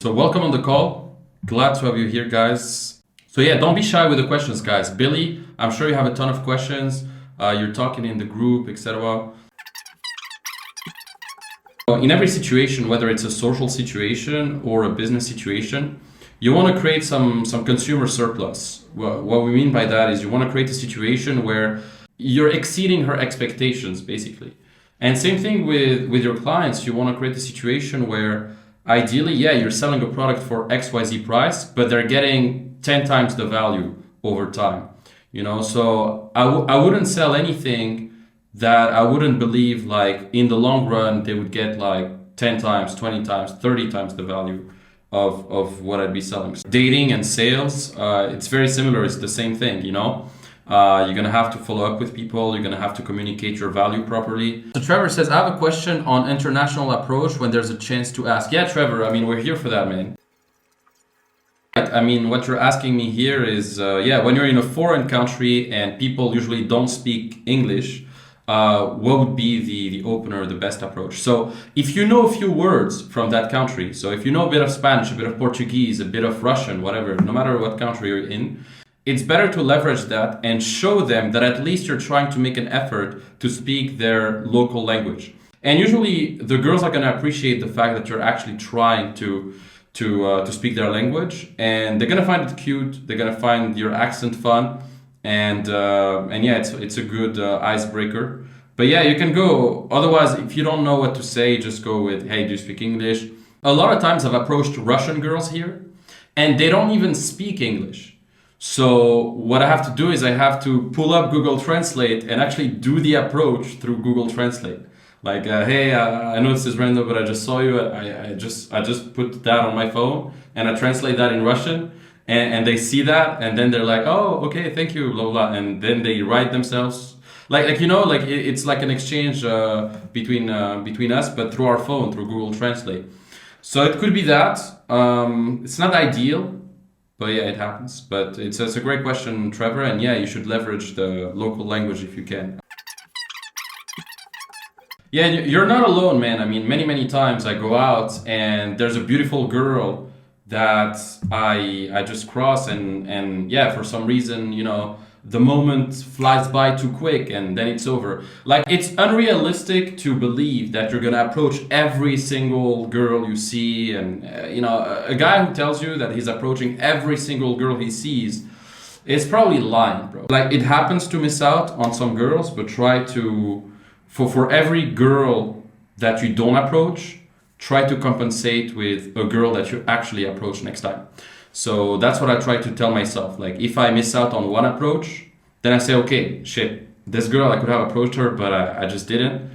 So welcome on the call. Glad to have you here, guys. So yeah, don't be shy with the questions, guys. Billy, I'm sure you have a ton of questions. You're talking in the group, etc. In every situation, whether it's a social situation or a business situation, you want to create some consumer surplus. What we mean by that is you want to create a situation where you're exceeding her expectations, basically. And same thing with your clients. You want to create a situation where ideally, yeah, you're selling a product for XYZ price, but they're getting 10 times the value over time. So I wouldn't sell anything that I wouldn't believe like in the long run they would get like 10 times, 20 times, 30 times the value of what I'd be selling. Dating and sales, it's very similar. It's the same thing. You're gonna have to follow up with people. You're gonna have to communicate your value properly. So Trevor says, I have a question on international approach when there's a chance to ask. Yeah, Trevor, we're here for that, man. What you're asking me here is, when you're in a foreign country and people usually don't speak English, what would be the opener, the best approach? So if you know a few words from that country, so if you know a bit of Spanish, a bit of Portuguese, a bit of Russian, whatever, no matter what country you're in, it's better to leverage that and show them that at least you're trying to make an effort to speak their local language. And usually the girls are going to appreciate the fact that you're actually trying to speak their language, and they're going to find it cute. They're going to find your accent fun, and yeah, it's a good icebreaker. But yeah, you can go. Otherwise, if you don't know what to say, just go with, hey, do you speak English? A lot of times I've approached Russian girls here, and they don't even speak English. So what I have to do is I have to pull up Google Translate and actually do the approach through Google Translate. Like, hey, I know this is random, but I just saw you. I just put that on my phone and I translate that in Russian, and they see that, and then they're like, oh, okay, thank you, blah blah, and then they write themselves. It's like an exchange between us, but through our phone, through Google Translate. So it could be that. It's not ideal. But yeah, it happens. But it's a great question, Trevor. And yeah, you should leverage the local language if you can. Yeah, you're not alone, man. Many times I go out and there's a beautiful girl that I just cross, and yeah, for some reason, the moment flies by too quick and then it's over. Like, it's unrealistic to believe that you're gonna approach every single girl you see, and a guy who tells you that he's approaching every single girl he sees is probably lying, bro. Like, it happens to miss out on some girls, but try to, for every girl that you don't approach, try to compensate with a girl that you actually approach next time. So that's what I try to tell myself. Like, if I miss out on one approach, then I say, okay, shit, this girl, I could have approached her, but I just didn't.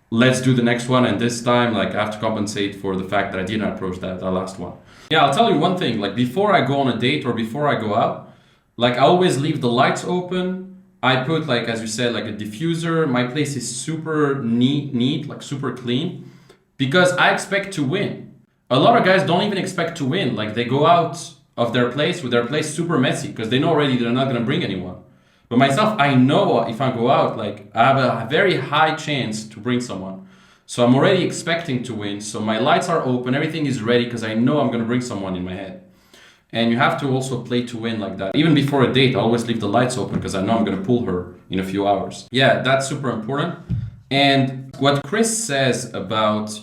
Let's do the next one. And this time, like, I have to compensate for the fact that I didn't approach that last one. Yeah, I'll tell you one thing. Like, before I go on a date or before I go out, like, I always leave the lights open. I put, like, as you said, like a diffuser. My place is super neat, like super clean, because I expect to win. A lot of guys don't even expect to win. Like, they go out of their place with their place super messy because they know already they're not going to bring anyone. But myself, I know if I go out, like, I have a very high chance to bring someone. So I'm already expecting to win. So my lights are open, everything is ready because I know I'm going to bring someone in my head. And you have to also play to win like that. Even before a date, I always leave the lights open because I know I'm going to pull her in a few hours. Yeah, that's super important. And what Chris says about,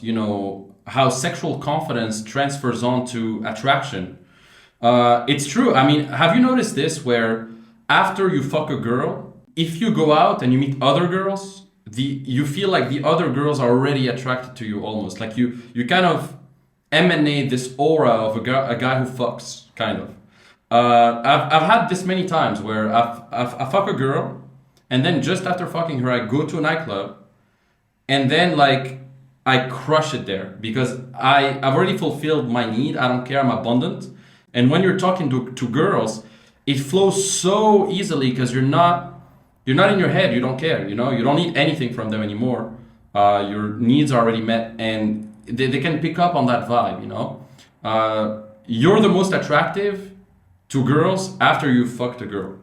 how sexual confidence transfers on to attraction. It's true. Have you noticed this, where after you fuck a girl, if you go out and you meet other girls, you feel like the other girls are already attracted to you almost. Like you kind of emanate this aura of a guy who fucks, kind of. I've had this many times where I fuck a girl, and then just after fucking her, I go to a nightclub, and then like I crush it there because I've already fulfilled my need. I don't care. I'm abundant. And when you're talking to girls, it flows so easily because you're not in your head. You don't care. You don't need anything from them anymore. Your needs are already met, and they can pick up on that vibe. You're the most attractive to girls after you fucked a girl.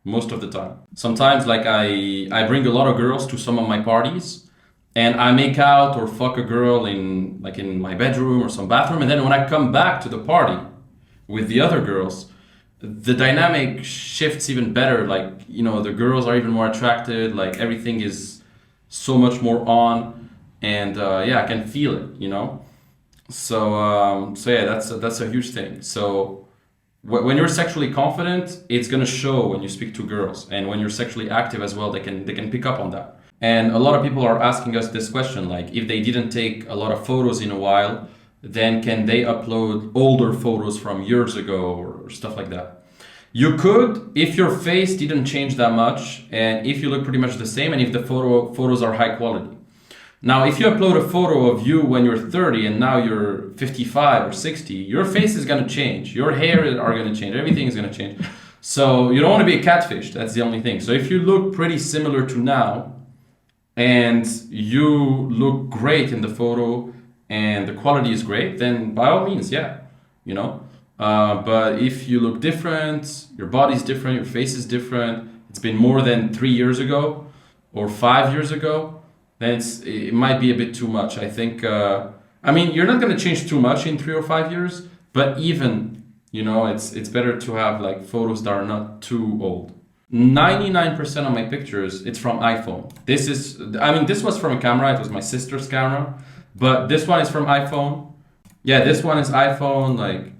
Most of the time. Sometimes, like, I bring a lot of girls to some of my parties, and I make out or fuck a girl in like in my bedroom or some bathroom, and then when I come back to the party with the other girls, the dynamic shifts even better. Like, you know, the girls are even more attracted, like everything is so much more on, and yeah, I can feel it, you know. So yeah, that's a huge thing. So when you're sexually confident, it's gonna show when you speak to girls, and when you're sexually active as well, they can pick up on that. And a lot of people are asking us this question, like if they didn't take a lot of photos in a while, then can they upload older photos from years ago or stuff like that? You could, if your face didn't change that much, and if you look pretty much the same, and if the photos are high quality. Now, if you upload a photo of you when you're 30 and now you're 55 or 60, your face is going to change. Your hair are going to change. Everything is going to change. So you don't want to be a catfish. That's the only thing. So if you look pretty similar to now and you look great in the photo and the quality is great, then by all means, yeah, you know. But if you look different, your body's different, your face is different, it's been more than 3 years ago or 5 years ago, then it might be a bit too much. I think, I mean, you're not going to change too much in 3 or 5 years, but even, you know, it's better to have like photos that are not too old. 99% of my pictures, it's from iPhone. This was from a camera, it was my sister's camera, but this one is from iPhone. Yeah, this one is iPhone, like,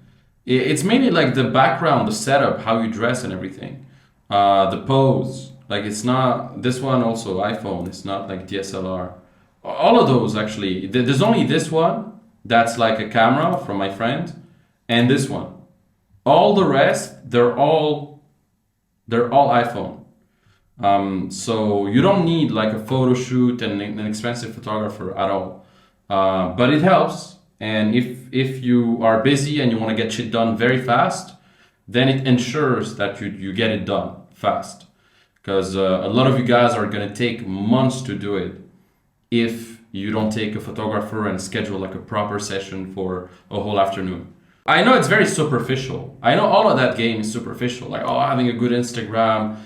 it's mainly like the background, the setup, how you dress and everything. The pose. Like it's not, this one also iPhone, it's not like DSLR. All of those actually, there's only this one that's like a camera from my friend, and this one. All the rest, they're all iPhone. So you don't need like a photo shoot and an expensive photographer at all. But it helps. And if you are busy and you want to get shit done very fast, then it ensures that you get it done fast. Because a lot of you guys are going to take months to do it if you don't take a photographer and schedule like a proper session for a whole afternoon. I know it's very superficial. I know all of that game is superficial. Like, oh, having a good Instagram,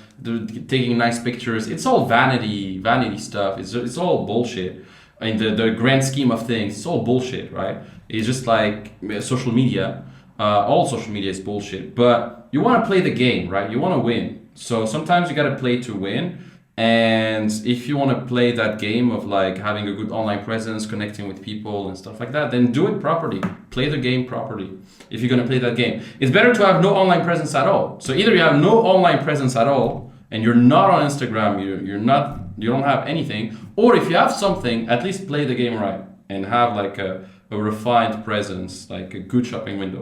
taking nice pictures. It's all vanity stuff. It's all bullshit. In the grand scheme of things, it's all bullshit, right? It's just like social media. All social media is bullshit. But you want to play the game, right? You want to win. So sometimes you got to play to win. And if you want to play that game of like having a good online presence, connecting with people and stuff like that, then do it properly. Play the game properly if you're going to play that game. It's better to have no online presence at all. So either you have no online presence at all and you're not on Instagram, you don't have anything, or if you have something, at least play the game right and have like a refined presence, like a good shopping window.